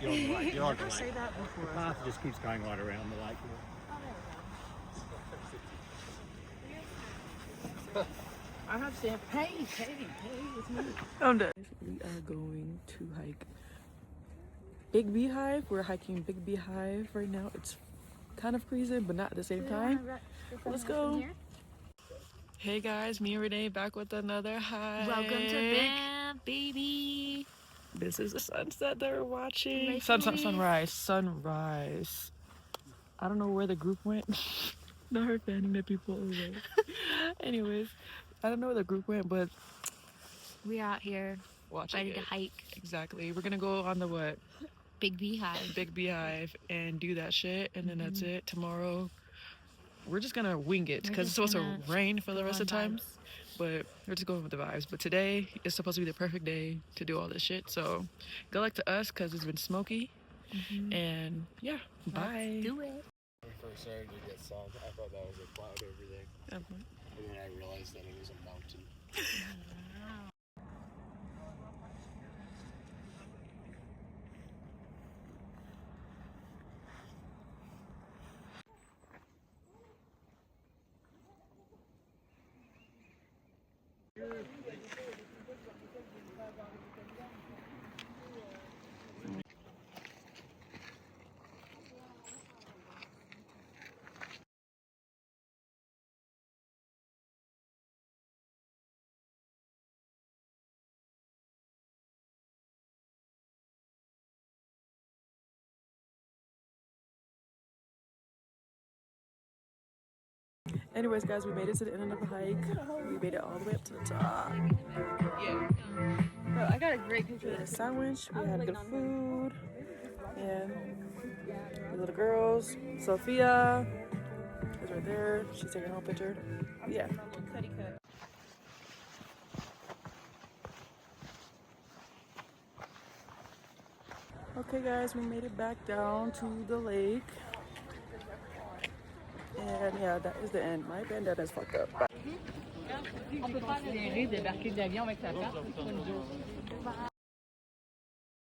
You're on the lake. You're on the Never say lake. that before. The path just keeps going right around the lake. I have to say, hey, it's me. I'm done. We are going to hike Big Beehive. We're hiking Big Beehive right now. It's kind of freezing, but not at the same time. Let's go. Hey guys, me and Renee back with another hike. Welcome to Big Baby. This is the sunset that we're watching. Sunrise. I don't know where the group went. Not her fanning the people away. Anyways, I don't know where the group went, but We're out here ready to hike Exactly. We're gonna go on the what? Big Beehive. Big Beehive and do that shit, and then that's it. Tomorrow, we're just gonna wing it because it's supposed to rain for the rest of the time. But we're just going with the vibes. But today is supposed to be the perfect day to do all this shit. So good luck to us because it's been smoky. And yeah, bye. Let's do it. When we first started to get sun, I thought that was a cloud over there. And then I realized that it was a mountain. Anyways, guys, we made it to the end of the hike. We made it all the way up to the top. Yeah. Bro, I got a great picture We of had a this. sandwich. We had good food. And the little girls. Sophia is right there. She's taking her whole picture. Yeah. Okay, guys, we made it back down to the lake. And yeah, that is the end. My bandana is fucked up. Bye. On peut pas débarquer de l'avion avec sa carte.